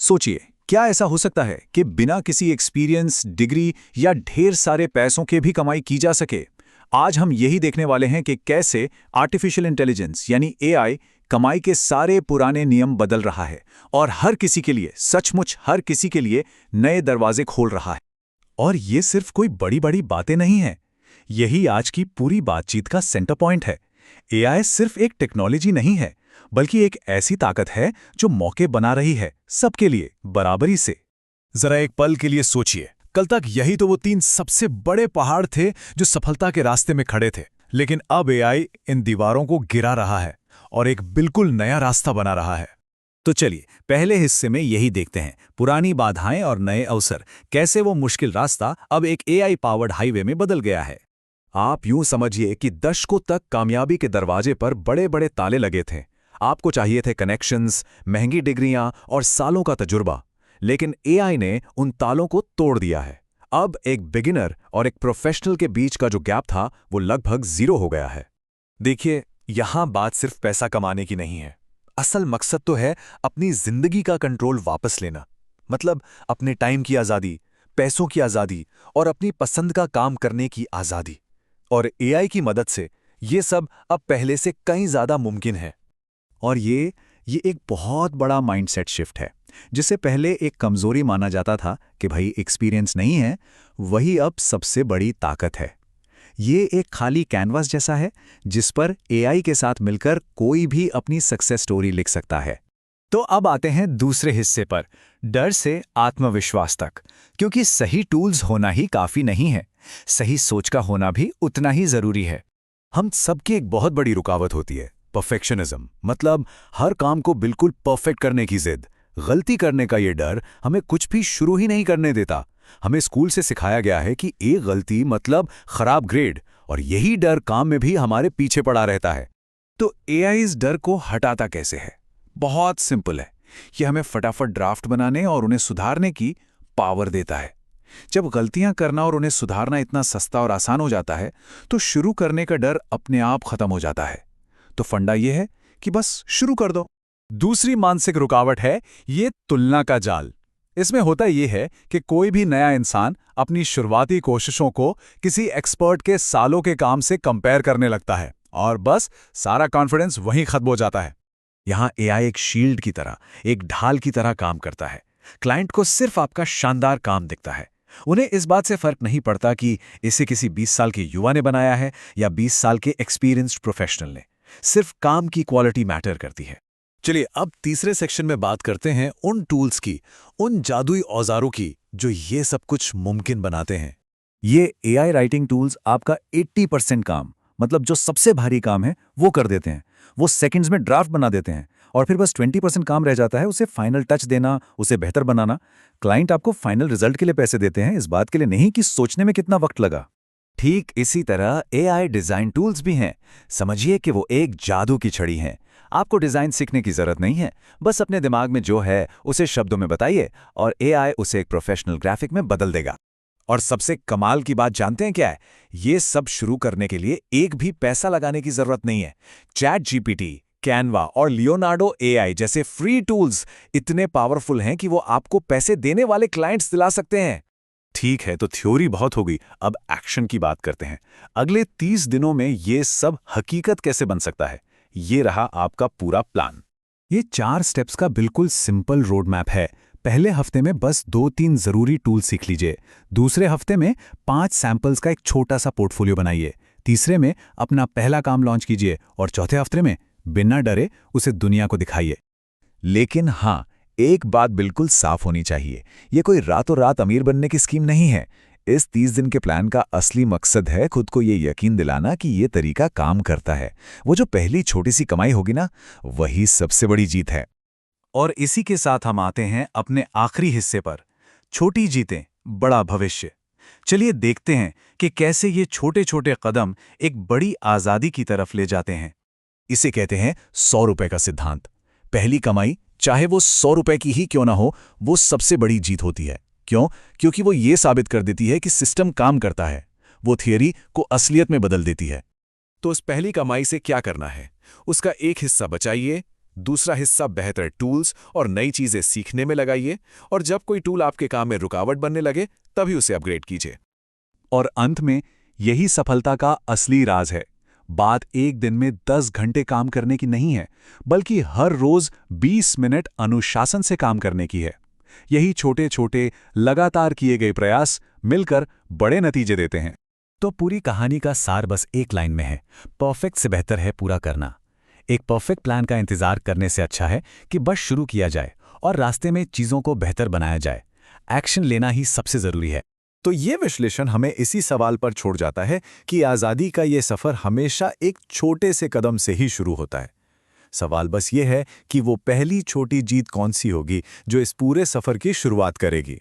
सोचिए, क्या ऐसा हो सकता है कि बिना किसी एक्सपीरियंस, डिग्री या ढेर सारे पैसों के भी कमाई की जा सके? आज हम यही देखने वाले हैं कि कैसे आर्टिफिशियल इंटेलिजेंस यानी एआई कमाई के सारे पुराने नियम बदल रहा है और हर किसी के लिए, सचमुच हर किसी के लिए नए दरवाजे खोल रहा है। और ये सिर्फ कोई बड़ी बड़ी बातें नहीं हैं। यही आज की पूरी बातचीत का सेंटर पॉइंट है। एआई सिर्फ एक टेक्नोलॉजी नहीं है, बल्कि एक ऐसी ताकत है जो मौके बना रही है सबके लिए बराबरी से। जरा एक पल के लिए सोचिए, कल तक यही तो वो 3 सबसे बड़े पहाड़ थे जो सफलता के रास्ते में खड़े थे। लेकिन अब एआई इन दीवारों को गिरा रहा है और एक बिल्कुल नया रास्ता बना रहा है। तो चलिए पहले हिस्से में यही देखते हैं, पुरानी बाधाएं और नए अवसर, कैसे वो मुश्किल रास्ता अब एक एआई पावर्ड हाईवे में बदल गया है। आप यूं समझिए कि दशकों तक कामयाबी के दरवाजे पर बड़े बड़े ताले लगे थे। आपको चाहिए थे कनेक्शंस, महंगी डिग्रियां और सालों का तजुर्बा, लेकिन एआई ने उन तालों को तोड़ दिया है। अब एक बिगिनर और एक प्रोफेशनल के बीच का जो गैप था वो लगभग 0 हो गया है। देखिए, यहां बात सिर्फ पैसा कमाने की नहीं है। असल मकसद तो है अपनी जिंदगी का कंट्रोल वापस लेना। मतलब अपने टाइम की आज़ादी, पैसों की आज़ादी और अपनी पसंद का काम करने की आज़ादी। और एआई की मदद से ये सब अब पहले से कहीं ज़्यादा मुमकिन है। और ये एक बहुत बड़ा माइंडसेट शिफ्ट है। जिसे पहले एक कमजोरी माना जाता था कि भाई एक्सपीरियंस नहीं है, वही अब सबसे बड़ी ताकत है। ये एक खाली कैनवास जैसा है जिस पर एआई के साथ मिलकर कोई भी अपनी सक्सेस स्टोरी लिख सकता है। तो अब आते हैं दूसरे हिस्से पर, डर से आत्मविश्वास तक। क्योंकि सही टूल्स होना ही काफी नहीं है, सही सोच का होना भी उतना ही जरूरी है। हम सबकी एक बहुत बड़ी रुकावट होती है, परफेक्शनिज्म। मतलब हर काम को बिल्कुल परफेक्ट करने की जिद। गलती करने का ये डर हमें कुछ भी शुरू ही नहीं करने देता। हमें स्कूल से सिखाया गया है कि एक गलती मतलब खराब ग्रेड, और यही डर काम में भी हमारे पीछे पड़ा रहता है। तो एआई इस डर को हटाता कैसे है? बहुत सिंपल है। यह हमें फटाफट ड्राफ्ट बनाने और उन्हें सुधारने की पावर देता है। जब गलतियां करना और उन्हें सुधारना इतना सस्ता और आसान हो जाता है, तो शुरू करने का डर अपने आप खत्म हो जाता है। तो फंडा यह है कि बस शुरू कर दो। दूसरी मानसिक रुकावट है ये तुलना का जाल। इसमें होता यह है कि कोई भी नया इंसान अपनी शुरुआती कोशिशों को किसी एक्सपर्ट के सालों के काम से कंपेयर करने लगता है और बस सारा कॉन्फिडेंस वहीं खत्म हो जाता है। यहां एआई एक शील्ड की तरह, एक ढाल की तरह काम करता है। क्लाइंट को सिर्फ आपका शानदार काम दिखता है। उन्हें इस बात से फर्क नहीं पड़ता कि इसे किसी 20 साल के युवा ने बनाया है या 20 साल के एक्सपीरियंस्ड प्रोफेशनल ने। सिर्फ काम की क्वालिटी मैटर करती है। चलिए अब तीसरे सेक्शन में बात करते हैं उन टूल्स की, उन जादुई औजारों की जो ये सब कुछ मुमकिन बनाते हैं। ये एआई राइटिंग टूल्स आपका 80% काम, मतलब जो सबसे भारी काम है, वो कर देते हैं। वो सेकंड्स में ड्राफ्ट बना देते हैं और फिर बस 20% काम रह जाता है, उसे फाइनल टच देना, उसे बेहतर बनाना। क्लाइंट आपको फाइनल रिजल्ट के लिए पैसे देते हैं, इस बात के लिए नहीं कि सोचने में कितना वक्त लगा। ठीक इसी तरह एआई डिजाइन टूल्स भी हैं। समझिए कि वो एक जादू की छड़ी हैं। आपको डिजाइन सीखने की जरूरत नहीं है, बस अपने दिमाग में जो है उसे शब्दों में बताइए और एआई उसे एक प्रोफेशनल ग्राफिक में बदल देगा। और सबसे कमाल की बात जानते हैं क्या है? ये सब शुरू करने के लिए एक भी पैसा लगाने की जरूरत नहीं है। चैट जीपीटी, कैनवा और लियोनार्डो एआई जैसे फ्री टूल्स इतने पावरफुल हैं कि वो आपको पैसे देने वाले क्लाइंट्स दिला सकते हैं। ठीक है, तो थ्योरी बहुत हो गई, अब एक्शन की बात करते हैं। अगले 30 दिनों में ये सब हकीकत कैसे बन सकता है? ये रहा आपका पूरा प्लान। ये 4 स्टेप्स का बिल्कुल सिंपल रोड मैप है। पहले हफ्ते में बस 2-3 जरूरी टूल सीख लीजिए। दूसरे हफ्ते में 5 सैंपल्स का एक छोटा सा पोर्टफोलियो बनाइए। तीसरे में अपना पहला काम लॉन्च कीजिए और चौथे हफ्ते में बिना डरे उसे दुनिया को दिखाइए। लेकिन हाँ, एक बात बिल्कुल साफ होनी चाहिए, ये कोई रातों रात अमीर बनने की स्कीम नहीं है। इस 30 दिन के प्लान का असली मकसद है खुद को ये यकीन दिलाना कि ये तरीका काम करता है। वो जो पहली छोटी सी कमाई होगी ना, वही सबसे बड़ी जीत है। और इसी के साथ हम आते हैं अपने आखिरी हिस्से पर, छोटी जीतें, बड़ा भविष्य। चलिए देखते हैं कि कैसे ये छोटे छोटे कदम एक बड़ी आज़ादी की तरफ ले जाते हैं। इसे कहते हैं 100 रुपए का सिद्धांत। पहली कमाई, चाहे वो 100 रुपए की ही क्यों ना हो, वो सबसे बड़ी जीत होती है। क्यों? क्योंकि वो ये साबित कर देती है कि सिस्टम काम करता है। वो थियरी को असलियत में बदल देती है। तो उस पहली कमाई से क्या करना है? उसका एक हिस्सा बचाइए, दूसरा हिस्सा बेहतर टूल्स और नई चीजें सीखने में लगाइए, और जब कोई टूल आपके काम में रुकावट बनने लगे तभी उसे अपग्रेड कीजिए। और अंत में यही सफलता का असली राज है। बात एक दिन में 10 घंटे काम करने की नहीं है, बल्कि हर रोज 20 मिनट अनुशासन से काम करने की है। यही छोटे छोटे लगातार किए गए प्रयास मिलकर बड़े नतीजे देते हैं। तो पूरी कहानी का सार बस एक लाइन में है, परफेक्ट से बेहतर है पूरा करना। एक परफेक्ट प्लान का इंतजार करने से अच्छा है कि बस शुरू किया जाए और रास्ते में चीजों को बेहतर बनाया जाए। एक्शन लेना ही सबसे जरूरी है। तो ये विश्लेषण हमें इसी सवाल पर छोड़ जाता है कि आज़ादी का ये सफ़र हमेशा एक छोटे से कदम से ही शुरू होता है। सवाल बस ये है कि वो पहली छोटी जीत कौन सी होगी जो इस पूरे सफ़र की शुरुआत करेगी।